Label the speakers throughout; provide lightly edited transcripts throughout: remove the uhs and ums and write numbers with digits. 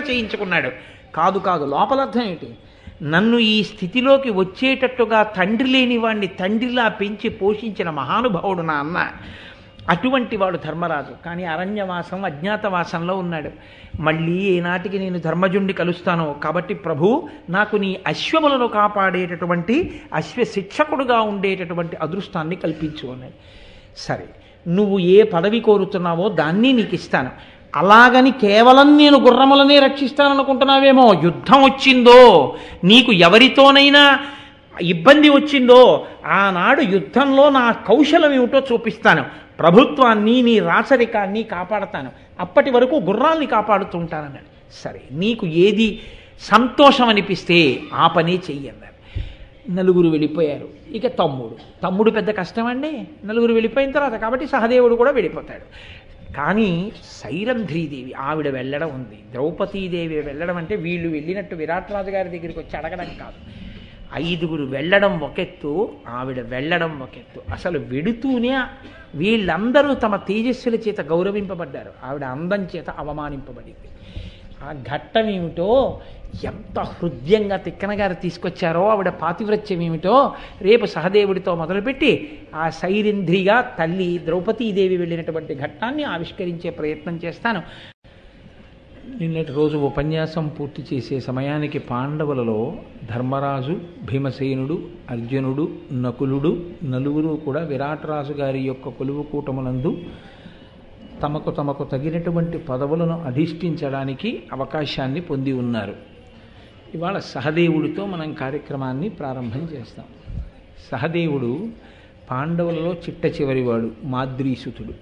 Speaker 1: చేయించుకున్నాడు. కాదు కాదు, లోపల అర్థం ఏంటి? నన్ను ఈ స్థితిలోకి వచ్చేటట్టుగా తండ్రి లేని వాడిని తండ్రిలా పెంచి పోషించిన మహానుభావుడు నా అన్న. అటువంటి వాడు ధర్మరాజు. కానీ అరణ్యవాసం అజ్ఞాతవాసంలో ఉన్నాడు. మళ్ళీ ఏనాటికి నేను ధర్మజుణ్ణి కలుస్తాను, కాబట్టి ప్రభు నాకు నీ అశ్వములను కాపాడేటటువంటి శిక్షకుడుగా ఉండేటటువంటి అదృష్టాన్ని కల్పించు అన్నాడు. సరే, నువ్వు ఏ పదవి కోరుతున్నావో దాన్ని నీకు ఇస్తాను. అలాగని కేవలం నేను గుర్రములనే రక్షిస్తాననుకుంటున్నావేమో. యుద్ధం వచ్చిందో, నీకు ఎవరితోనైనా ఇబ్బంది వచ్చిందో, ఆనాడు యుద్ధంలో నా కౌశలం ఏమిటో చూపిస్తాను. ప్రభుత్వాన్ని, నీ రాచరికాన్ని కాపాడతాను. అప్పటి వరకు గుర్రాల్ని కాపాడుతుంటానన్నాడు. సరే, నీకు ఏది సంతోషం అనిపిస్తే ఆ పనే చెయ్యన్నాడు. నలుగురు వెళ్ళిపోయారు. ఇక తమ్ముడు పెద్ద కష్టమండి, నలుగురు వెళ్ళిపోయిన తర్వాత. కాబట్టి సహదేవుడు కూడా వెళ్ళిపోతాడు. కానీ సైరంధ్రీదేవి ఆవిడ వెళ్ళడం ఉంది. ద్రౌపదీదేవి వెళ్ళడం అంటే వీళ్ళు వెళ్ళినట్టు విరాట్ రాజు గారి దగ్గరికి వచ్చి అడగడం కాదు. 5గురు వెళ్ళడం ఒకెత్తు, ఆవిడ వెళ్ళడం ఒకెత్తు. అసలు వెడుతూనే వీళ్ళందరూ తమ తేజస్సుల చేత గౌరవింపబడ్డారు, ఆవిడ అందం చేత అవమానింపబడింది. ఆ ఘట్టం ఏమిటో, ఎంత హృదయంగా తిక్కనగారు తీసుకొచ్చారో, ఆవిడ పాతివ్రత్యం ఏమిటో రేపు సహదేవుడితో మొదలుపెట్టి ఆ సైరింధ్రిగా తల్లి ద్రౌపదీదేవి వెళ్ళినటువంటి ఘట్టాన్ని ఆవిష్కరించే ప్రయత్నం చేస్తాను. నిన్నటి రోజు ఉపన్యాసం పూర్తి చేసే సమయానికి పాండవులలో ధర్మరాజు, భీమసేనుడు, అర్జునుడు, నకులుడు నలుగురు కూడా విరాటరాజు గారి యొక్క కొలువు కూటమునందు తమకు తగినటువంటి పదవులను అధిష్ఠించడానికి అవకాశాన్ని పొంది ఉన్నారు. ఇవాళ సహదేవుడితో మనం కార్యక్రమాన్ని ప్రారంభం చేస్తాం. సహదేవుడు పాండవులలో చిట్ట చివరివాడు, మాద్రీసుతుడు.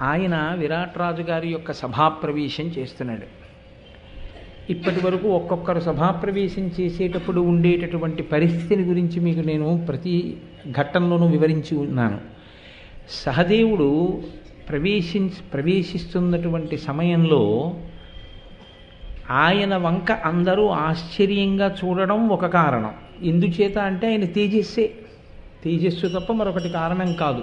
Speaker 1: ఆయన విరాట్రాజు గారి యొక్క సభాప్రవేశం చేస్తున్నాడు. ఇప్పటి వరకు ఒక్కొక్కరు సభాప్రవేశం చేసేటప్పుడు ఉండేటటువంటి పరిస్థితిని గురించి మీకు నేను ప్రతి ఘట్టంలోనూ వివరించి ఉన్నాను. సహదేవుడు ప్రవేశిస్తున్నటువంటి సమయంలో ఆయన వంక అందరూ ఆశ్చర్యంగా చూడడం ఒక కారణం. ఎందుచేత అంటే ఆయన తేజస్సు తప్ప మరొకటి కారణం కాదు.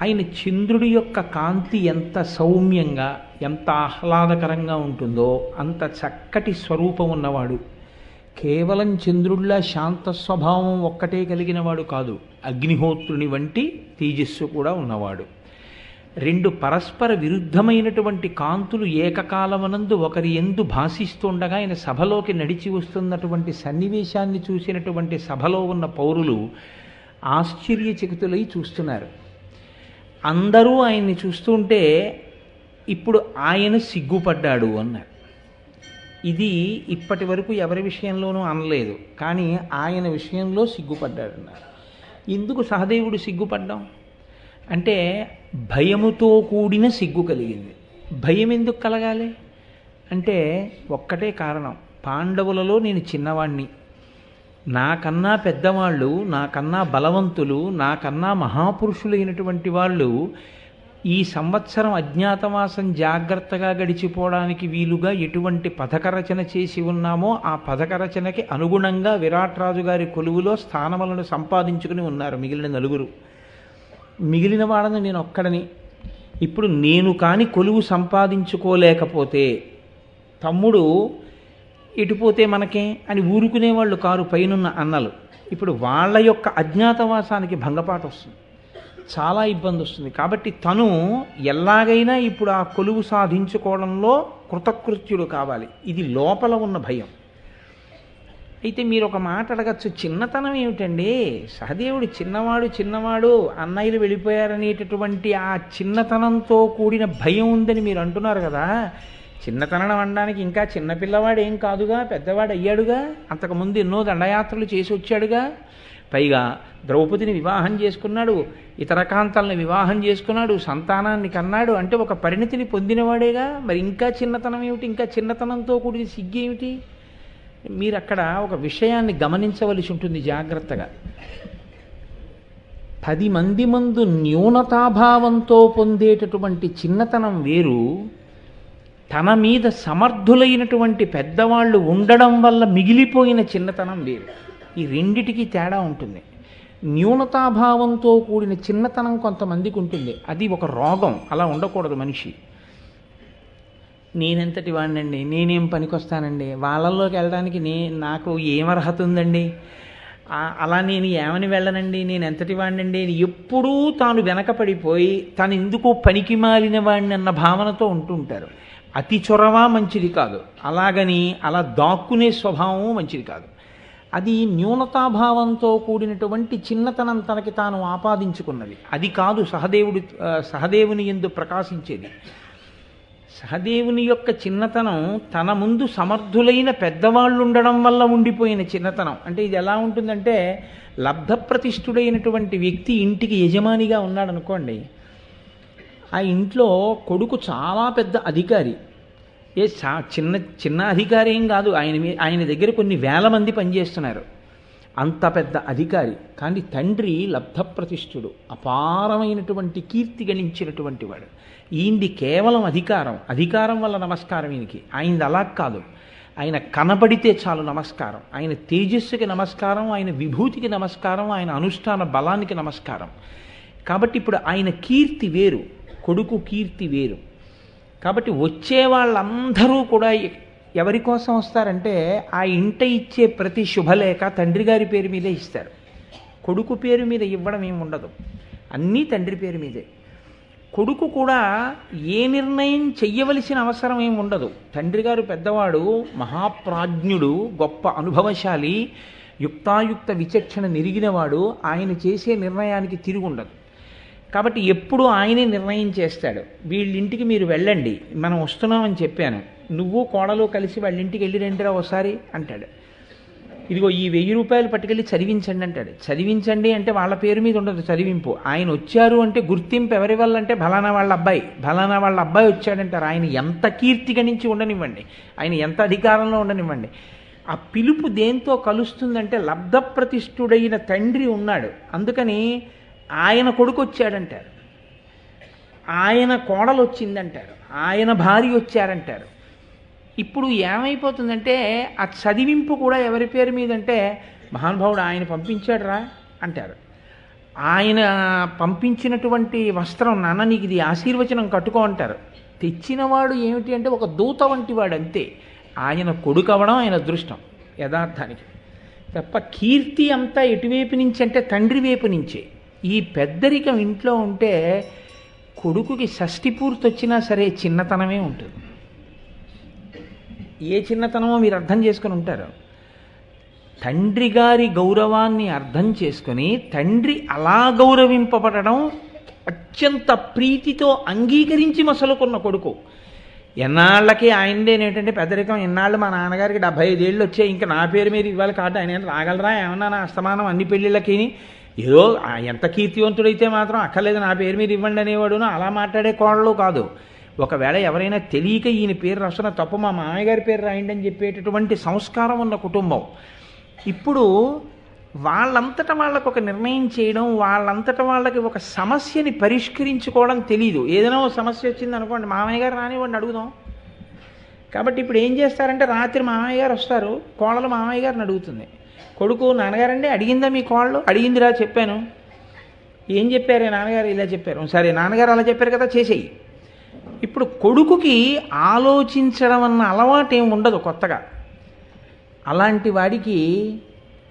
Speaker 1: ఆయన చంద్రుడి యొక్క కాంతి ఎంత సౌమ్యంగా, ఎంత ఆహ్లాదకరంగా ఉంటుందో అంత చక్కటి స్వరూపం ఉన్నవాడు. కేవలం చంద్రుడిలా శాంత స్వభావం ఒక్కటే కలిగినవాడు కాదు, అగ్నిహోత్రుని వంటి తేజస్సు కూడా ఉన్నవాడు. 2 పరస్పర విరుద్ధమైనటువంటి కాంతులు ఏకకాలమనందు ఒకరి యందు భాషిస్తుండగా ఆయన సభలోకి నడిచి వస్తున్నటువంటి సన్నివేశాన్ని చూసినటువంటి సభలో ఉన్న పౌరులు ఆశ్చర్యచకితులై చూస్తున్నారు. అందరూ ఆయన్ని చూస్తుంటే ఇప్పుడు ఆయన సిగ్గుపడ్డాడు అన్నారు. ఇది ఇప్పటి వరకు ఎవరి విషయంలోనూ అనలేదు, కానీ ఆయన విషయంలో సిగ్గుపడ్డాడు అన్నారు. ఎందుకు సహదేవుడు సిగ్గుపడ్డాం అంటే భయముతో కూడిన సిగ్గు కలిగింది. భయం ఎందుకు కలగాలి అంటే ఒక్కటే కారణం, పాండవులలో నేను చిన్నవాణ్ణి, నాకన్నా పెద్దవాళ్ళు, నాకన్నా బలవంతులు, నాకన్నా మహాపురుషులైనటువంటి వాళ్ళు ఈ సంవత్సరం అజ్ఞాతవాసం జాగ్రత్తగా గడిచిపోవడానికి వీలుగా ఎటువంటి పథక రచన చేసి ఉన్నామో ఆ పథక రచనకి అనుగుణంగా విరాట్రాజు గారి కొలువులో స్థానములను సంపాదించుకుని ఉన్నారు మిగిలిన నలుగురు. మిగిలిన వాళ్ళని నేను ఒక్కడని. ఇప్పుడు నేను కాని కొలువు సంపాదించుకోలేకపోతే తమ్ముడు ఎటుపోతే మనకే అని ఊరుకునేవాళ్ళు కారు పైనున్న అన్నలు. ఇప్పుడు వాళ్ళ యొక్క అజ్ఞాతవాసానికి భంగపాటు వస్తుంది, చాలా ఇబ్బంది వస్తుంది. కాబట్టి తను ఎలాగైనా ఇప్పుడు ఆ కొలువు సాధించుకోవడంలో కృతకృత్యుడు కావాలి. ఇది లోపల ఉన్న భయం. అయితే మీరు ఒక మాట అడగచ్చు, చిన్నతనం ఏమిటండి, సహదేవుడు చిన్నవాడు అన్నయ్యలు వెళ్ళిపోయారనేటటువంటి ఆ చిన్నతనంతో కూడిన భయం ఉందని మీరు అంటున్నారు కదా. చిన్నతనం అనడానికి ఇంకా చిన్నపిల్లవాడు ఏం కాదుగా, పెద్దవాడు అయ్యాడుగా, అంతకుముందు ఎన్నో దండయాత్రలు చేసి వచ్చాడుగా. పైగా ద్రౌపదిని వివాహం చేసుకున్నాడు, ఇతర కాంతల్ని వివాహం చేసుకున్నాడు, సంతానాన్ని కన్నాడు. అంటే ఒక పరిణతిని పొందినవాడేగా. మరి ఇంకా చిన్నతనం ఏమిటి, ఇంకా చిన్నతనంతో కూడిన సిగ్గేమిటి? మీరు అక్కడ ఒక విషయాన్ని గమనించవలసి ఉంటుంది జాగ్రత్తగా. 10 మంది ముందు న్యూనతాభావంతో పొందేటటువంటి చిన్నతనం వేరు, తన మీద సమర్థులైనటువంటి పెద్దవాళ్ళు ఉండడం వల్ల మిగిలిపోయిన చిన్నతనం వేరు. ఈ రెండిటికి తేడా ఉంటుంది. న్యూనతాభావంతో కూడిన చిన్నతనం కొంతమందికి ఉంటుంది, అది ఒక రోగం, అలా ఉండకూడదు మనిషి. నేనెంతటి వాడినండి, నేనేం పనికొస్తానండి, వాళ్ళల్లోకి వెళ్ళడానికి నాకు ఏం అర్హత ఉందండి, అలా నేను ఏమని వెళ్ళనండి, నేను ఎంతటి వాడినండి, ఎప్పుడూ తాను వెనకపడిపోయి తను ఎందుకు పనికి మాలిన వాడిని అన్న భావనతో ఉంటుంటారు. అతి చొరవ మంచిది కాదు, అలాగని అలా దాక్కునే స్వభావం మంచిది కాదు. అది న్యూనతాభావంతో కూడినటువంటి చిన్నతనం తనకి తాను ఆపాదించుకున్నది. అది కాదు సహదేవుని యందు ప్రకాశించేది. సహదేవుని యొక్క చిన్నతనం తన ముందు సమర్థులైన పెద్దవాళ్ళు ఉండడం వల్ల ఉండిపోయిన చిన్నతనం. అంటే ఇది ఎలా ఉంటుందంటే, లబ్ధప్రతిష్ఠుడైనటువంటి వ్యక్తి ఇంటికి యజమానిగా ఉన్నాడు అనుకోండి, ఆ ఇంట్లో కొడుకు చాలా పెద్ద అధికారి, చిన్న అధికారి ఏం కాదు, ఆయన దగ్గర కొన్ని వేల మంది పనిచేస్తున్నారు, అంత పెద్ద అధికారి. కానీ తండ్రి లబ్ధప్రతిష్ఠుడు, అపారమైనటువంటి కీర్తి గణించినటువంటి వాడు. ఈయనది కేవలం అధికారం వల్ల నమస్కారం ఈయనకి. ఆయనది అలా కాదు, ఆయన కనబడితే చాలు నమస్కారం, ఆయన తేజస్సుకి నమస్కారం, ఆయన విభూతికి నమస్కారం, ఆయన అనుష్ఠాన బలానికి నమస్కారం. కాబట్టి ఇప్పుడు ఆయన కీర్తి వేరు, కొడుకు కీర్తి వేరు. కాబట్టి వచ్చే వాళ్ళందరూ కూడా ఎవరి కోసం వస్తారంటే, ఆ ఇంట ఇచ్చే ప్రతి శుభలేఖ తండ్రి గారి పేరు మీదే ఇస్తారు. కొడుకు పేరు మీద ఇవ్వడం ఏమి ఉండదు, అన్నీ తండ్రి పేరు మీదే. కొడుకు కూడా ఏ నిర్ణయం చెయ్యవలసిన అవసరం ఏమి ఉండదు. తండ్రి గారు పెద్దవాడు, మహాప్రాజ్ఞుడు, గొప్ప అనుభవశాలి, యుక్తాయుక్త విచక్షణ నిరిగినవాడు. ఆయన చేసే నిర్ణయానికి తిరుగుండదు. కాబట్టి ఎప్పుడు ఆయనే నిర్ణయం చేస్తాడు. వీళ్ళింటికి మీరు వెళ్ళండి, మనం వస్తున్నామని చెప్పాను, నువ్వు కోడలు కలిసి వాళ్ళింటికి వెళ్ళి రండిరా ఒకసారి అంటాడు. ఇదిగో ఈ 1000 రూపాయలు పట్టుకెళ్ళి చదివించండి అంటాడు. చదివించండి అంటే వాళ్ళ పేరు మీద ఉండదు చదివింపు. ఆయన వచ్చారు అంటే గుర్తింపు ఎవరి వల్ల అంటే ఫలానా వాళ్ళ అబ్బాయి వచ్చాడంటారు. ఆయన ఎంత కీర్తి గణించి ఉండనివ్వండి, ఆయన ఎంత అధికారంలో ఉండనివ్వండి, ఆ పిలుపు దేంతో కలుస్తుందంటే లబ్ధప్రతిష్ఠుడైన తండ్రి ఉన్నాడు, అందుకని ఆయన కొడుకు వచ్చాడంటారు, ఆయన కోడలు వచ్చిందంటారు, ఆయన భార్య వచ్చారంటారు. ఇప్పుడు ఏమైపోతుందంటే ఆ చదివింపు కూడా ఎవరి పేరు మీద అంటే, మహానుభావుడు ఆయన పంపించాడు రా అంటారు. ఆయన పంపించినటువంటి వస్త్రం, నాన్న నీకు ఇది ఆశీర్వచనం కట్టుకో అంటారు. తెచ్చినవాడు ఏమిటి అంటే ఒక దూత వంటి వాడు అంతే. ఆయన కొడుకు అవ్వడం ఆయన అదృష్టం యథార్థానికి. తప్ప కీర్తి అంతా ఎటువైపు నుంచి అంటే తండ్రి వైపు నుంచే. ఈ పెద్దరికం ఇంట్లో ఉంటే కొడుకుకి షష్ఠి పూర్తి వచ్చినా సరే చిన్నతనమే ఉంటుంది. ఏ చిన్నతనమో మీరు అర్థం చేసుకుని ఉంటారు. తండ్రి గారి గౌరవాన్ని అర్థం చేసుకుని తండ్రి అలా గౌరవింపబడడం అత్యంత ప్రీతితో అంగీకరించి మసలుకున్న కొడుకు. ఎన్నాళ్ళకి ఆయనదేనేంటంటే పెద్దరికం, ఎన్నాళ్ళు మా నాన్నగారికి 75 ఏళ్ళు వచ్చాయి, ఇంకా నా పేరు మీద ఇవ్వాలి కాదు, ఆయన రాగలరా ఏమన్నా నా అస్తమానం అన్ని పెళ్ళిళ్ళకి, ఏదో ఎంత కీర్తివంతుడైతే మాత్రం అక్కర్లేదు నా పేరు మీద ఇవ్వండి అనేవాడును అలా మాట్లాడే కోడలు కాదు. ఒకవేళ ఎవరైనా తెలియక ఈయన పేరు రాస్తున్న తప్పు, మా మామయ్య గారి పేరు రాయండి అని చెప్పేటటువంటి సంస్కారం ఉన్న కుటుంబం. ఇప్పుడు వాళ్ళంతట వాళ్ళకు ఒక నిర్ణయం చేయడం, వాళ్ళంతట వాళ్ళకి ఒక సమస్యని పరిష్కరించుకోవడం తెలీదు. ఏదైనా ఒక సమస్య వచ్చింది అనుకోండి, మామయ్య గారు రానివ్వండి అడుగుదాం. కాబట్టి ఇప్పుడు ఏం చేస్తారంటే, రాత్రి మామయ్య గారు వస్తారు, కోడలు మామయ్య గారిని అడుగుతుంది. కొడుకు, నాన్నగారండి అడిగిందా మీ కోడలు? అడిగిందిరా చెప్పాను. ఏం చెప్పారే నాన్నగారు? ఇలా చెప్పారు. సరే నాన్నగారు అలా చెప్పారు కదా చేసేయి. ఇప్పుడు కొడుకుకి ఆలోచించడం అన్న అలవాటు ఏమి ఉండదు కొత్తగా. అలాంటి వాడికి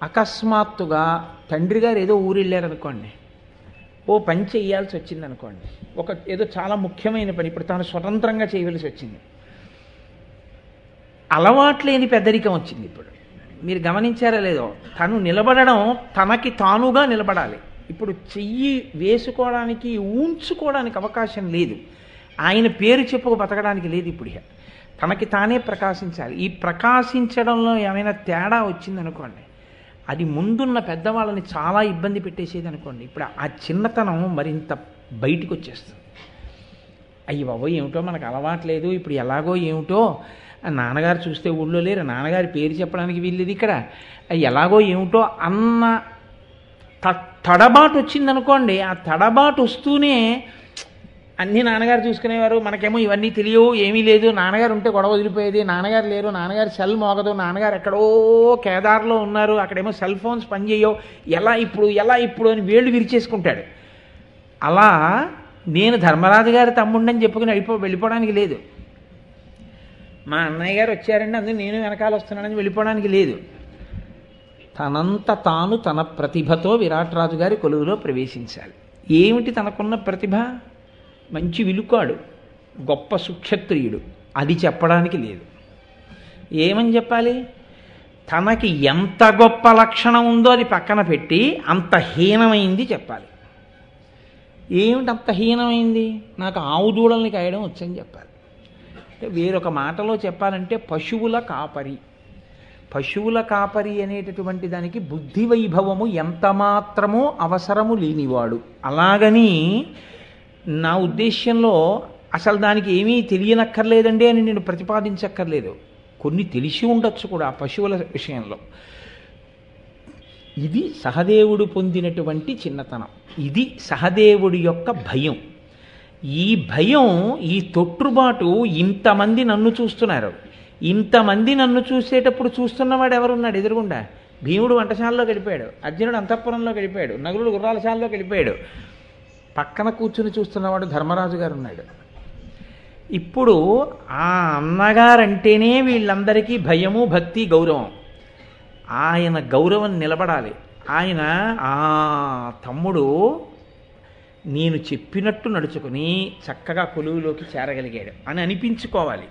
Speaker 1: అకస్మాత్తుగా తండ్రి గారు ఏదో ఊరు వెళ్ళారనుకోండి, ఓ పని చేయాల్సి వచ్చింది అనుకోండి, ఏదో చాలా ముఖ్యమైన పని ఇప్పుడు తాను స్వతంత్రంగా చేయవలసి వచ్చింది, అలవాట్లేని పెద్దరికం వచ్చింది. ఇప్పుడు మీరు గమనించారా లేదో, తను నిలబడడం తనకి తానుగా నిలబడాలి. ఇప్పుడు చెయ్యి వేసుకోవడానికి ఊంచుకోవడానికి అవకాశం లేదు, ఆయన పేరు చెప్పుకు బతకడానికి లేదు. ఇప్పుడు తనకి తానే ప్రకాశించాలి. ఈ ప్రకాశించడంలో ఏమైనా తేడా వచ్చిందనుకోండి, అది ముందున్న పెద్దవాళ్ళని చాలా ఇబ్బంది పెట్టేసేది అనుకోండి. ఇప్పుడు ఆ చిన్నతనం మరింత బయటికి వచ్చేస్తుంది. అయ్యి బాబోయ్ ఏమిటో మనకు అలవాట్లేదు, ఇప్పుడు ఎలాగో ఏమిటో, నాన్నగారు చూస్తే ఊళ్ళో లేరు, నాన్నగారి పేరు చెప్పడానికి వీల్లేదు ఇక్కడ, ఎలాగో ఏమిటో అన్న తడబాటు వచ్చిందనుకోండి. ఆ తడబాటు వస్తూనే అన్నీ నాన్నగారు చూసుకునేవారు, మనకేమో ఇవన్నీ తెలియవు, ఏమీ లేదు, నాన్నగారు ఉంటే గొడవ వదిలిపోయేది, నాన్నగారు లేరు, నాన్నగారు సెల్ మోగదు, నాన్నగారు ఎక్కడో కేదార్లో ఉన్నారు, అక్కడేమో సెల్ ఫోన్స్ పనిచేయవు, ఎలా ఇప్పుడు అని వేళ్ళు విరిచేసుకుంటాడు. అలా నేను ధర్మరాజు గారి తమ్ముడిని చెప్పుకుని వెళ్ళిపోవడానికి లేదు. మా అన్నయ్య గారు వచ్చారండి అందుకు నేను వెనకాల వస్తున్నానని వెళ్ళిపోవడానికి లేదు. తనంత తాను తన ప్రతిభతో విరాట్ రాజు గారి కొలువులో ప్రవేశించాలి. ఏమిటి తనకున్న ప్రతిభ? మంచి విలుకాడు, గొప్ప సుక్షత్రియుడు, అది చెప్పడానికి లేదు. ఏమని చెప్పాలి? తనకి ఎంత గొప్ప లక్షణం ఉందో అది పక్కన పెట్టి అంత హీనమైంది చెప్పాలి. ఏమిటి అంత హీనమైంది? నాకు ఆవు దూడల్ని కాయడం వచ్చని చెప్పాలి. అంటే వేరొక మాటలో చెప్పాలంటే పశువుల కాపరి. పశువుల కాపరి అనేటటువంటి దానికి బుద్ధి వైభవము ఎంత మాత్రమో అవసరము లేనివాడు. అలాగని నా ఉద్దేశ్యంలో అసలు దానికి ఏమీ తెలియనక్కర్లేదండి అని నేను ప్రతిపాదించక్కర్లేదు. కొన్ని తెలిసి ఉండొచ్చు కూడా పశువుల విషయంలో. ఇది సహదేవుడు పొందినటువంటి చిన్నతనం. ఇది సహదేవుడి యొక్క భయం. ఈ భయం, ఈ తొట్టుబాటు, ఇంతమంది నన్ను చూస్తున్నారు, ఇంతమంది నన్ను చూసేటప్పుడు చూస్తున్నవాడు ఎవరున్నాడు ఎదురుగుండా? భీముడు వంటశాలలో గడిపాడు, అర్జునుడు అంతఃపురంలో గడిపాడు, నగులుడు గుర్రాలశాలలో గడిపాడు. పక్కన కూర్చుని చూస్తున్నవాడు ధర్మరాజు గారు ఉన్నాడు. ఇప్పుడు ఆ అన్నగారంటేనే వీళ్ళందరికీ భయము, భక్తి, గౌరవం. ఆయన గౌరవం నిలబడాలి. ఆయన ఆ తమ్ముడు నేను చెప్పినట్టు నడుచుకుని చక్కగా కొలువులోకి చేరగలిగాడు అని అనిపించుకోవాలి.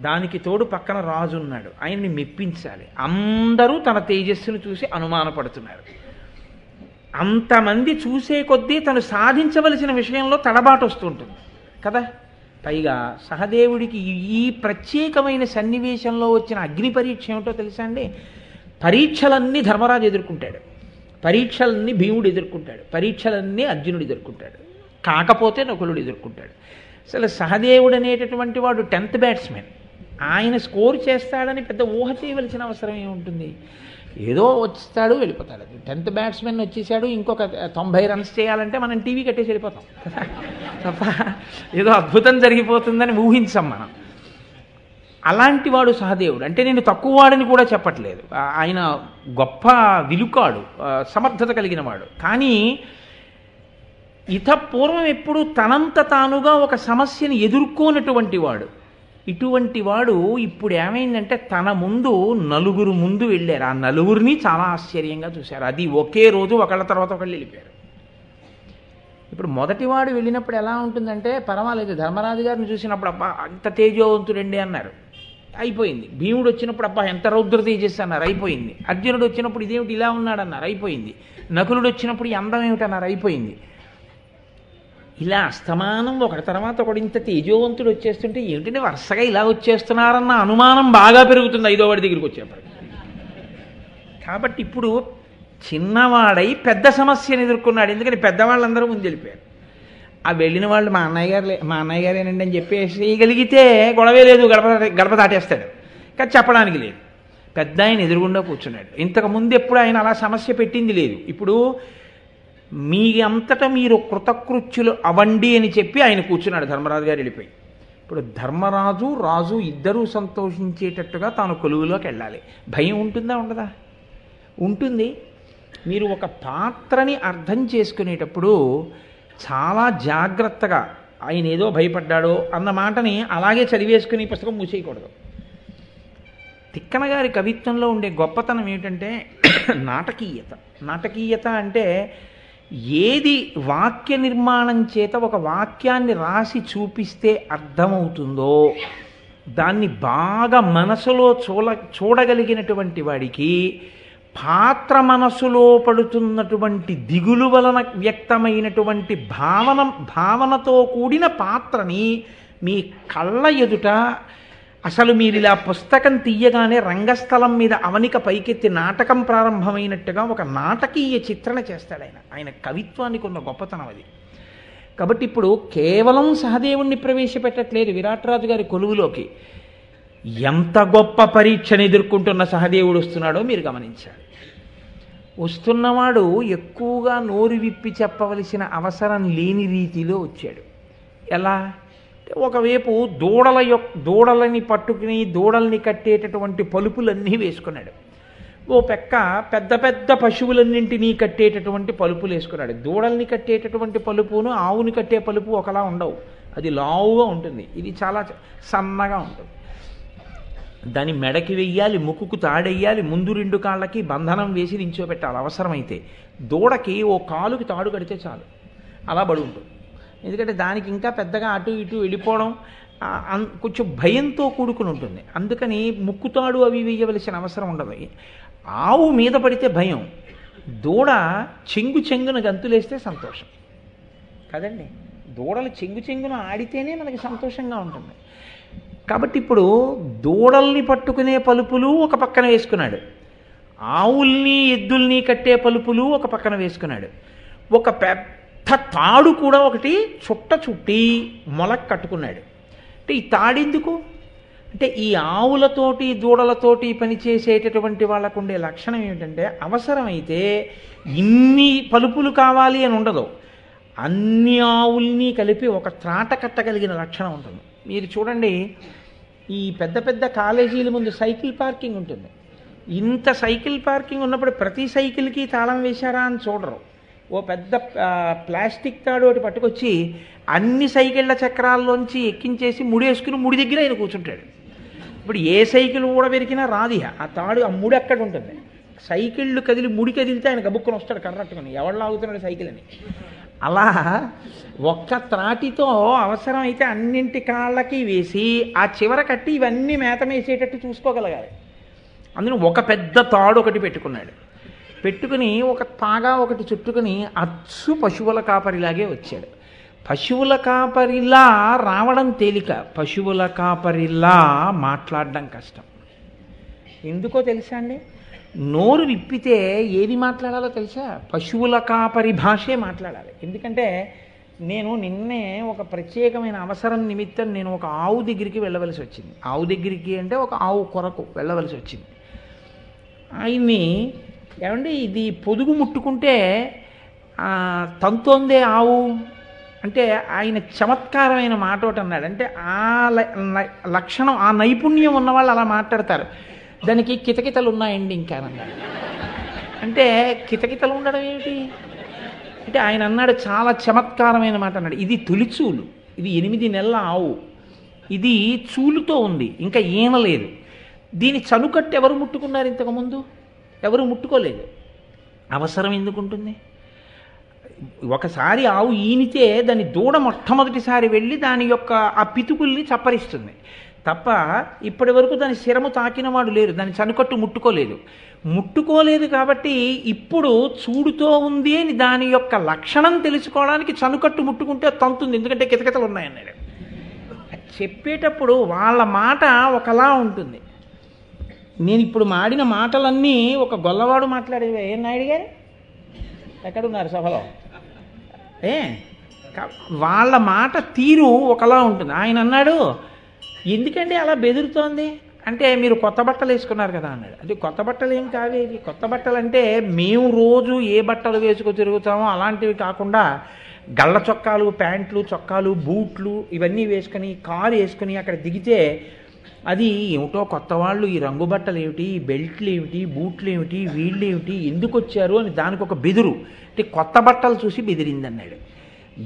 Speaker 1: దానికి తోడు పక్కన రాజు ఉన్నాడు, ఆయన్ని మెప్పించాలి. అందరూ తన తేజస్సును చూసి అనుమానపడుతున్నారు. అంతమంది చూసే కొద్దీ తను సాధించవలసిన విషయంలో తడబాటు వస్తుంటుంది కదా. పైగా సహదేవుడికి ఈ ప్రత్యేకమైన సన్నివేశంలో వచ్చిన అగ్ని పరీక్ష ఏమిటో తెలుసా అండి? పరీక్షలన్నీ ధర్మరాజు ఎదుర్కొంటాడు, పరీక్షలన్నీ భీముడు ఎదుర్కొంటాడు, పరీక్షలన్నీ అర్జునుడు ఎదుర్కొంటాడు, కాకపోతే నకులుడు ఎదుర్కొంటాడు. అసలు సహదేవుడు అనేటటువంటి వాడు 10th బ్యాట్స్మెన్. ఆయన స్కోర్ చేస్తాడని పెద్ద ఊహ చేయవలసిన అవసరం ఏముంటుంది? ఏదో వచ్చేస్తాడు వెళ్ళిపోతాడు. 10th బ్యాట్స్మెన్ వచ్చేసాడు, ఇంకొక 90 రన్స్ చేయాలంటే మనం టీవీ కట్టేసి వెళ్ళిపోతాం తప్ప ఏదో అద్భుతం జరిగిపోతుందని ఊహించాం మనం. అలాంటి వాడు సహదేవుడు. అంటే నేను తక్కువ వాడని కూడా చెప్పట్లేదు, ఆయన గొప్ప విలుకాడు, సమర్థత కలిగిన వాడు. కానీ పూర్వం ఎప్పుడు తనంత తానుగా ఒక సమస్యని ఎదుర్కోనటువంటి వాడు. ఇటువంటి వాడు ఇప్పుడు ఏమైందంటే తన ముందు నలుగురు ముందు వెళ్ళారు, ఆ నలుగురిని చాలా ఆశ్చర్యంగా చూశారు. అది ఒకే రోజు ఒకళ్ళ తర్వాత ఒకళ్ళు వెళ్ళిపోయారు. ఇప్పుడు మొదటివాడు వెళ్ళినప్పుడు ఎలా ఉంటుందంటే పర్వాలేదు, ధర్మరాజు గారిని చూసినప్పుడు అబ్బా అంత తేజోవంతుడండి అన్నారు, అయిపోయింది. భీముడు వచ్చినప్పుడు అబ్బా ఎంత రౌద్ర తేజస్సు అన్నారు, అయిపోయింది. అర్జునుడు వచ్చినప్పుడు ఇదేమిటి ఇలా ఉన్నాడన్నారు, అయిపోయింది. నకులుడు వచ్చినప్పుడు ఈ అందం ఏమిటన్నారు, అయిపోయింది. ఇలా అస్తమానం ఒకటి తర్వాత ఒకటి ఇంత తేజోవంతుడు వచ్చేస్తుంటే ఏమిటంటే వరుసగా ఇలా వచ్చేస్తున్నారన్న అనుమానం బాగా పెరుగుతుంది 5వ వాడి దగ్గరికి వచ్చేప్పటికి. కాబట్టి ఇప్పుడు చిన్నవాడై పెద్ద సమస్యను ఎదుర్కొన్నాడు. ఎందుకని పెద్దవాళ్ళందరూ ముందు వెళ్ళిపోయారు. ఆ వెళ్ళిన వాళ్ళు మా అన్నయ్య గారేనండి అని చెప్పేసి గలిగితే గొడవే లేదు, గడప దాటేస్తాడు. కానీ చెప్పడానికి లేదు. పెద్ద ఆయన ఎదురుగుండా కూర్చున్నాడు. ఇంతకుముందు ఎప్పుడు ఆయన అలా సమస్య పెట్టింది లేదు. ఇప్పుడు మీ అంతటా మీరు కృతకృత్యులు అవండి అని చెప్పి ఆయన కూర్చున్నాడు. ధర్మరాజు గారు వెళ్ళిపోయి ఇప్పుడు ధర్మరాజు రాజు ఇద్దరూ సంతోషించేటట్టుగా తాను కొలువులోకి వెళ్ళాలి. భయం ఉంటుందా ఉండదా? ఉంటుంది. మీరు ఒక పాత్రని అర్థం చేసుకునేటప్పుడు చాలా జాగ్రత్తగా ఆయన ఏదో భయపడ్డాడో అన్న మాటని అలాగే చదివేసుకుని పుస్తకం మూసేయకూడదు. తిక్కన గారి కవిత్వంలో ఉండే గొప్పతనం ఏమిటంటే నాటకీయత. నాటకీయత అంటే ఏది వాక్య నిర్మాణం చేత ఒక వాక్యాన్ని రాసి చూపిస్తే అర్థమవుతుందో దాన్ని బాగా మనసులో చూడగలిగినటువంటి వాడికి పాత్ర మనసులో పడుతున్నటువంటి దిగులు వలన వ్యక్తమైనటువంటి భావనతో కూడిన పాత్రని మీ కళ్ళ ఎదుట అసలు మీరు ఇలా పుస్తకం తీయగానే రంగస్థలం మీద అవనిక పైకెత్తి నాటకం ప్రారంభమైనట్టుగా ఒక నాటకీయ చిత్రణ చేస్తాడు ఆయన. ఆయన కవిత్వానికి ఉన్న గొప్పతనం అది. కాబట్టి ఇప్పుడు కేవలం సహదేవుణ్ణి ప్రవేశపెట్టట్లేదు విరాట్రాజు గారి కొలువులోకి. ఎంత గొప్ప పరీక్షను ఎదుర్కొంటున్న సహదేవుడు వస్తున్నాడో మీరు గమనించాలి. వస్తున్నవాడు ఎక్కువగా నోరు విప్పి చెప్పవలసిన అవసరం లేని రీతిలో వచ్చాడు. ఎలా? ఒకవైపు దూడలని పట్టుకుని దూడల్ని కట్టేటటువంటి పలుపులన్నీ వేసుకున్నాడు. ఓ పెక్క పెద్ద పెద్ద పశువులన్నింటినీ కట్టేటటువంటి పలుపులు వేసుకున్నాడు. దూడల్ని కట్టేటటువంటి పలుపును ఆవుని కట్టే పలుపు ఒకలా ఉండవు, అది లావుగా ఉంటుంది, ఇది చాలా సన్నగా ఉంటుంది. దాని మెడకి వెయ్యాలి, ముక్కుకు తాడెయ్యాలి, ముందు 2 కాళ్ళకి బంధనం వేసి నించోబెట్టాలి అవసరమైతే. దూడకి ఓ కాలుకి తాడు కడితే చాలు, అలా బడి ఉంటుంది. ఎందుకంటే దానికి ఇంకా పెద్దగా అటు ఇటు వెళ్ళిపోవడం కొంచెం భయంతో కూడుకుని ఉంటుంది. అందుకని ముక్కుతాడు అవి వేయవలసిన అవసరం ఉండదు. ఆవు మీద పడితే భయం, దూడ చెంగున గంతులేస్తే సంతోషం కదండి. దూడలు చెంగున ఆడితేనే మనకి సంతోషంగా ఉంటుంది. కాబట్టి ఇప్పుడు దూడల్ని పట్టుకునే పలుపులు ఒక పక్కన వేసుకున్నాడు, ఆవుల్ని ఎద్దుల్ని కట్టే పలుపులు ఒక పక్కన వేసుకున్నాడు. ఒక పెద్ద తాడు కూడా ఒకటి చుట్టి మొలకు కట్టుకున్నాడు. అంటే ఈ తాడెందుకు అంటే, ఈ ఆవులతోటి దూడలతోటి పనిచేసేటటువంటి వాళ్ళకు ఉండే లక్షణం ఏమిటంటే, అవసరమైతే ఇన్ని పలుపులు కావాలి అని ఉండదు, అన్ని ఆవుల్ని కలిపి ఒక త్రాట కట్టగలిగిన లక్షణం ఉంటుంది. మీరు చూడండి, ఈ పెద్ద పెద్ద కాలేజీల ముందు సైకిల్ పార్కింగ్ ఉంటుంది. ఇంత సైకిల్ పార్కింగ్ ఉన్నప్పుడు ప్రతి సైకిల్కి తాళం వేశారా అని చూడరు. ఓ పెద్ద ప్లాస్టిక్ తాడు ఒకటి పట్టుకొచ్చి అన్ని సైకిళ్ళ చక్రాల్లోంచి ఎక్కించేసి ముడేసుకుని ముడి దగ్గర ఆయన కూర్చుంటాడు. ఇప్పుడు ఏ సైకిల్ కూడా పెరిగినా రాది, ఆ తాడు ఆ ముడి అక్కడ ఉంటుంది. సైకిళ్ళు కదిలి ముడి కదిలితే ఆయన గబుక్కుని వస్తాడు కర్రట్టుకుని, ఎవరు లాగుతున్నాడు సైకిల్ అని. అలా ఒక్క త్రాటితో అవసరమైతే అన్నింటి కాళ్ళకి వేసి ఆ చివర కట్టి ఇవన్నీ మేత మేసేటట్టు చూసుకోగలగాలి. అందులో ఒక పెద్ద తాడు ఒకటి పెట్టుకుని ఒక పాగా ఒకటి చుట్టుకుని అచ్చు పశువుల కాపరిలాగే వచ్చాడు. పశువుల కాపరిలా రావడం తేలిక, పశువుల కాపరిలా మాట్లాడడం కష్టం. ఎందుకో తెలుసా అండి? నోరు విప్పితే ఏది మాట్లాడాలో తెలుసా? పశువుల కాపరి భాషే మాట్లాడాలి. ఎందుకంటే నేను నిన్నే ఒక ప్రత్యేకమైన అవసరం నిమిత్తం నేను ఒక ఆవు దగ్గరికి వెళ్ళవలసి వచ్చింది. ఆవు దగ్గరికి అంటే ఒక ఆవు కొరకు వెళ్ళవలసి వచ్చింది. ఆయన్ని ఏమండి ఇది పొదుగు ముట్టుకుంటే తంతోందే ఆవు అంటే, ఆయన చమత్కారమైన మాట ఒకటి అన్నాడు. అంటే ఆ లక్షణం, ఆ నైపుణ్యం ఉన్నవాళ్ళు అలా మాట్లాడతారు. దానికి కితకితలు ఉన్నాయండి ఇంకా అన్నాడు. అంటే కితకితలు ఉండడం ఏమిటి అంటే, ఆయన అన్నాడు చాలా చమత్కారమైన మాట అన్నాడు. ఇది తొలిచూలు, ఇది 8 నెలల ఆవు, ఇది చూలుతో ఉంది, ఇంకా ఈనలేదు. దీని చనుకట్టు ఎవరు ముట్టుకున్నారు ఇంతకుముందు? ఎవరు ముట్టుకోలేదు. అవసరం ఎందుకుంటుంది? ఒకసారి ఆవు ఈనితే దాని దూడ మొట్టమొదటిసారి వెళ్ళి దాని యొక్క ఆ పితుకుల్ని చప్పరిస్తుంది తప్ప ఇప్పటి వరకు దాని శిరము తాకినవాడు లేరు, దాని చనుకట్టు ముట్టుకోలేదు. కాబట్టి ఇప్పుడు చూడుతో ఉంది అని దాని యొక్క లక్షణం తెలుసుకోవడానికి చనుకట్టు ముట్టుకుంటే తంతుంది, ఎందుకంటే కితకితలు ఉన్నాయన్నాడు. చెప్పేటప్పుడు వాళ్ళ మాట ఒకలా ఉంటుంది. నేను ఇప్పుడు మాడిన మాటలన్నీ ఒక గొల్లవాడు మాట్లాడేవి. ఏం నాయుడు గారు ఎక్కడున్నారు సభలో? వాళ్ళ మాట తీరు ఒకలా ఉంటుంది. ఆయన అన్నాడు, ఎందుకండి అలా బెదురుతోంది అంటే, మీరు కొత్త బట్టలు వేసుకున్నారు కదా అన్నాడు. అంటే కొత్త బట్టలు ఏం కావేవి, కొత్త బట్టలు అంటే మేము రోజు ఏ బట్టలు వేసుకు తిరుగుతామో అలాంటివి కాకుండా గళ్ళ చొక్కాలు, ప్యాంట్లు, చొక్కాలు, బూట్లు ఇవన్నీ వేసుకొని కారు వేసుకుని అక్కడ దిగితే అది ఏమిటో కొత్త వాళ్ళు, ఈ రంగు బట్టలు ఏమిటి, ఈ బెల్ట్లు ఏమిటి, బూట్లు ఏమిటి, వీళ్ళు ఏమిటి, ఎందుకు వచ్చారు అని దానికి ఒక బెదురు. అంటే కొత్త బట్టలు చూసి బెదిరిందన్నాడు.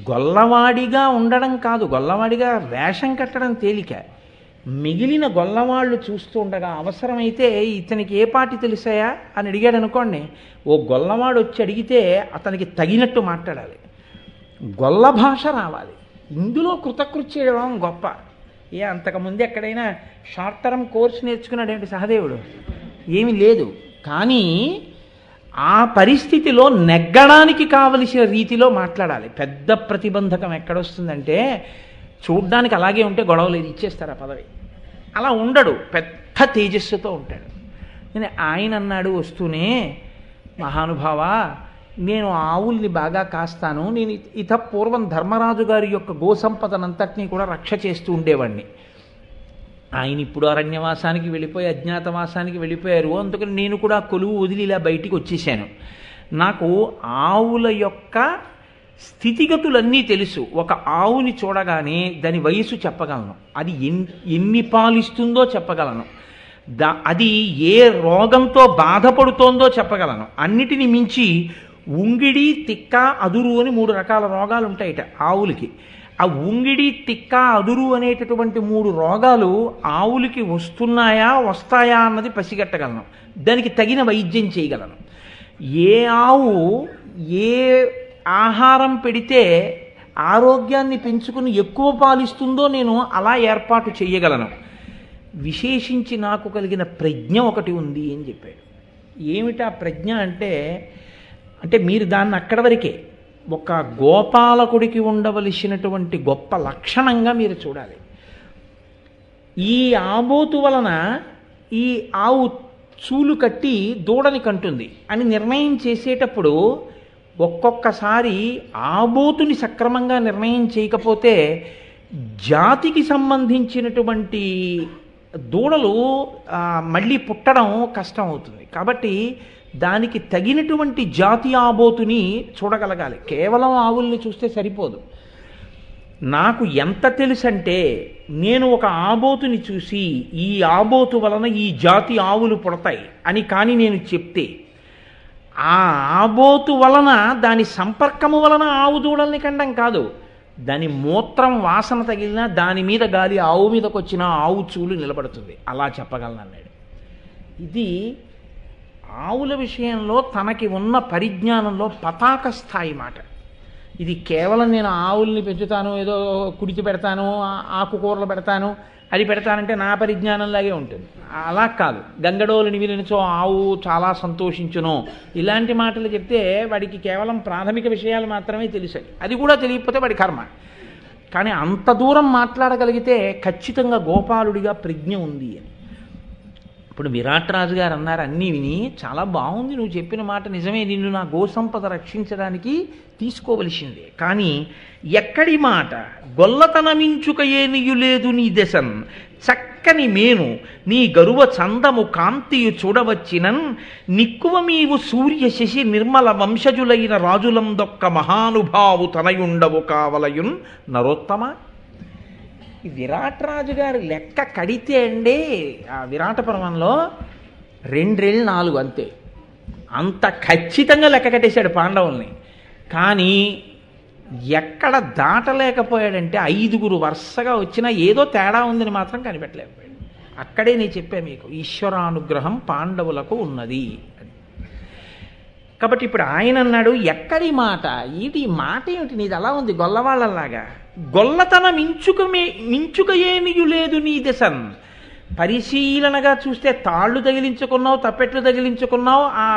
Speaker 1: గొల్లవాడిగా ఉండడం కాదు, గొల్లవాడిగా వేషం కట్టడం తేలిక. మిగిలిన గొల్లవాళ్ళు చూస్తూ ఉండగా అవసరమైతే ఇతనికి ఏ పాటి తెలిసాయా అని అడిగాడు అనుకోండి, ఓ గొల్లవాడు వచ్చి అడిగితే అతనికి తగినట్టు మాట్లాడాలి, గొల్ల భాష రావాలి. ఇందులో కృతకృత్యం గొప్ప. అంతకుముందు ఎక్కడైనా షార్ట్ టర్మ్ కోర్స్ నేర్చుకున్నాడు ఏంటి సహదేవుడు? ఏమీ లేదు. కానీ ఆ పరిస్థితిలో నెగ్గడానికి కావలసిన రీతిలో మాట్లాడాలి. పెద్ద ప్రతిబంధకం ఎక్కడొస్తుందంటే, చూడ్డానికి అలాగే ఉంటే గొడవ లేదు, ఇచ్చేస్తారు ఆ పదవి. అలా ఉండడు, పెద్ద తేజస్సుతో ఉంటాడు. నేను ఆయన అన్నాడు వస్తూనే, మహానుభావ నేను ఆవుల్ని బాగా కాస్తాను, నేను పూర్వం ధర్మరాజు గారి యొక్క గోసంపదనంతటినీ కూడా రక్ష చేస్తూ ఉండేవాడిని. ఆయన ఇప్పుడు అరణ్యవాసానికి వెళ్ళిపోయి అజ్ఞాతవాసానికి వెళ్ళిపోయారు. అందుకని నేను కూడా కొలువు వదిలి ఇలా బయటికి వచ్చేసాను. నాకు ఆవుల యొక్క స్థితిగతులన్నీ తెలుసు. ఒక ఆవుని చూడగానే దాని వయసు చెప్పగలను, అది ఎన్ని పాలిస్తుందో చెప్పగలను, అది ఏ రోగంతో బాధపడుతోందో చెప్పగలను. అన్నిటిని మించి ఉంగిడి, తిక్క, అదురు అని 3 రకాల రోగాలు ఉంటాయిట ఆవులకి. ఆ ఉంగిడి, తిక్క, అదురు అనేటటువంటి 3 రోగాలు ఆవులకి వస్తున్నాయా వస్తాయా అన్నది పసిగట్టగలను, దానికి తగిన వైద్యం చేయగలను. ఏ ఆవు ఏ ఆహారం పెడితే ఆరోగ్యాన్ని పెంచుకుని ఎక్కువ పాలిస్తుందో నేను అలా ఏర్పాటు చేయగలను. విశేషించి నాకు కలిగిన ప్రజ్ఞ ఒకటి ఉంది అని చెప్పాడు. ఏమిటా ప్రజ్ఞ అంటే మీరు దాన్ని అక్కడి వరకే ఒక గోపాలకుడికి ఉండవలసినటువంటి గొప్ప లక్షణంగా మీరు చూడాలి. ఈ ఆబోతు వలన ఈ ఆవు చూలు కట్టి దూడని కంటుంది అని నిర్ణయం చేసేటప్పుడు ఒక్కొక్కసారి ఆబోతుని సక్రమంగా నిర్ణయం చేయకపోతే జాతికి సంబంధించినటువంటి దూడలు మళ్ళీ పుట్టడం కష్టం అవుతుంది. కాబట్టి దానికి తగినటువంటి జాతి ఆబోతుని చూడగలగాలి. కేవలం ఆవుల్ని చూస్తే సరిపోదు. నాకు ఎంత తెలుసంటే నేను ఒక ఆబోతుని చూసి ఈ ఆబోతు వలన ఈ జాతి ఆవులు పుడతాయి అని కానీ నేను చెప్తే ఆ ఆబోతు వలన దాని సంపర్కము వలన ఆవు దూడల్ని కండం కాదు, దాని మూత్రం వాసన తగిలినా దాని మీద గాలి ఆవు మీదకి వచ్చిన ఆవు చూలు నిలబడుతుంది. అలా చెప్పగలను అన్నాడు. ఇది ఆవుల విషయంలో తనకి ఉన్న పరిజ్ఞానంలో పతాక స్థాయి మాట. ఇది కేవలం నేను ఆవుల్ని పెంచుతాను, ఏదో కుడితి పెడతాను, ఆకుకూరలు పెడతాను, అది పెడతానంటే నా పరిజ్ఞానంలాగే ఉంటుంది. అలా కాదు. గంగడోలుని వినిచో ఆవు చాలా సంతోషించును ఇలాంటి మాటలు చెప్తే వాడికి కేవలం ప్రాథమిక విషయాలు మాత్రమే తెలుసాయి. అది కూడా తెలియకపోతే వాడి కర్మ. కానీ అంత దూరం మాట్లాడగలిగితే ఖచ్చితంగా గోపాలుడిగా ప్రజ్ఞ ఉంది అని. ఇప్పుడు విరాట్ రాజు గారు అన్నారు, అన్నీ విని చాలా బాగుంది, నువ్వు చెప్పిన మాట నిజమే, నిన్ను నా గోసంపద రక్షించడానికి తీసుకోవలసిందే. కానీ ఎక్కడి మాట గొల్లతనమించుక ఏనియులేదు నీ దశన్ చక్కని మేను నీ గరువ చందము కాంతియు చూడవచ్చినన్ నిక్కువ మీవు సూర్య శశి నిర్మల వంశజులైన రాజులందొక్క మహానుభావు తనయుండవు కావలయున్ నరోత్తమ. ఈ విరాట్ రాజు గారు లెక్క కడితే అండి ఆ విరాట పర్వంలో 2 4 అంతే. అంత ఖచ్చితంగా లెక్క కట్టేశాడు పాండవుల్ని. కానీ ఎక్కడ దాటలేకపోయాడంటే 5గురు వరుసగా వచ్చినా ఏదో తేడా ఉందని మాత్రం కనిపెట్టలేకపోయాడు. అక్కడే నేను చెప్పాను మీకు, ఈశ్వరానుగ్రహం పాండవులకు ఉన్నది అని. కాబట్టి ఇప్పుడు ఆయన అన్నాడు, ఎక్కడి మాట ఇది మాట ఏమిటి నీది అలా ఉంది గొల్లవాళ్ళలాగా, గొల్లతనం మించుక ఏమియు లేదు నీ దశన్. పరిశీలనగా చూస్తే తాళ్ళు తగిలించుకున్నావు, తప్పెట్లు తగిలించుకున్నావు, ఆ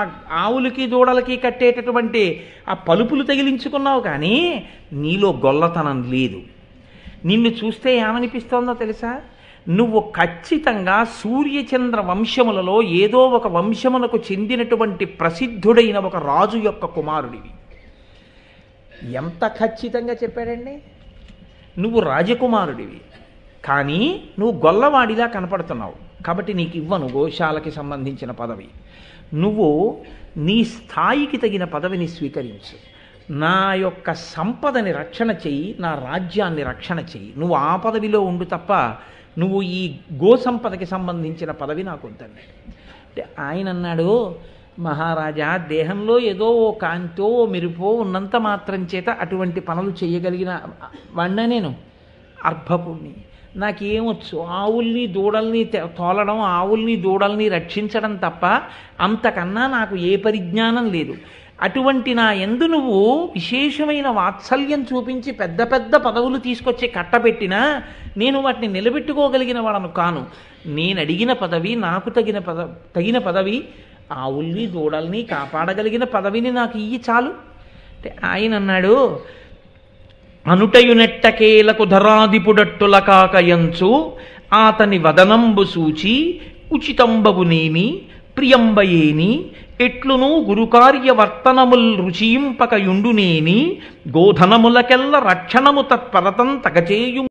Speaker 1: ఆవులకి దూడలకి కట్టేటటువంటి ఆ పలుపులు తగిలించుకున్నావు, కానీ నీలో గొల్లతనం లేదు. నిన్ను చూస్తే ఏమనిపిస్తోందో తెలుసా, నువ్వు ఖచ్చితంగా సూర్యచంద్ర వంశములలో ఏదో ఒక వంశమునకు చెందినటువంటి ప్రసిద్ధుడైన ఒక రాజు యొక్క కుమారుడివి. ఎంత ఖచ్చితంగా చెప్పాడండి. నువ్వు రాజకుమారుడివి, కానీ నువ్వు గొల్లవాడిలా కనపడుతున్నావు. కాబట్టి నీకు ఇవ్వను గోశాలకి సంబంధించిన పదవి. నువ్వు నీ స్థాయికి తగిన పదవిని స్వీకరించు. నా యొక్క సంపదని రక్షణ చెయ్యి, నా రాజ్యాన్ని రక్షణ చెయ్యి. నువ్వు ఆ పదవిలో ఉండు తప్ప నువ్వు ఈ గోసంపదకి సంబంధించిన పదవి నాకు వద్దన్నాడు. అంటే ఆయన అన్నాడు, మహారాజా దేహంలో ఏదో ఓ కాంతో ఓ మెరుపో ఉన్నంత మాత్రం చేత అటువంటి పనులు చేయగలిగిన వాడినా నేను అర్భకుణ్ణి. నాకేమొచ్చు ఆవుల్ని దూడల్ని తోలడం, ఆవుల్ని దూడల్ని రక్షించడం తప్ప అంతకన్నా నాకు ఏ పరిజ్ఞానం లేదు. అటువంటి నా యందు నువ్వు విశేషమైన వాత్సల్యం చూపించి పెద్ద పెద్ద పదవులు తీసుకొచ్చి కట్టబెట్టినా నేను వాటిని నిలబెట్టుకోగలిగిన వాడను కాను. నేను అడిగిన పదవి, నాకు తగిన పదవి, ఆవుల్ని దూడల్ని కాపాడగలిగిన పదవిని నాకు ఇయ్యి చాలు. అంటే ఆయన అన్నాడు, అనుటయునెట్టకేలకు ధరాదిపుడట్టుల కాకయంచు ఆతని వదనంబు సూచి ఉచితంబగునేమి ప్రియంబయేని ఎట్లును గురుకార్య వర్తనముల్ రుచియింపకయుండునేని గోధనములకెల్ల రక్షణము తత్పరతం తగచేయు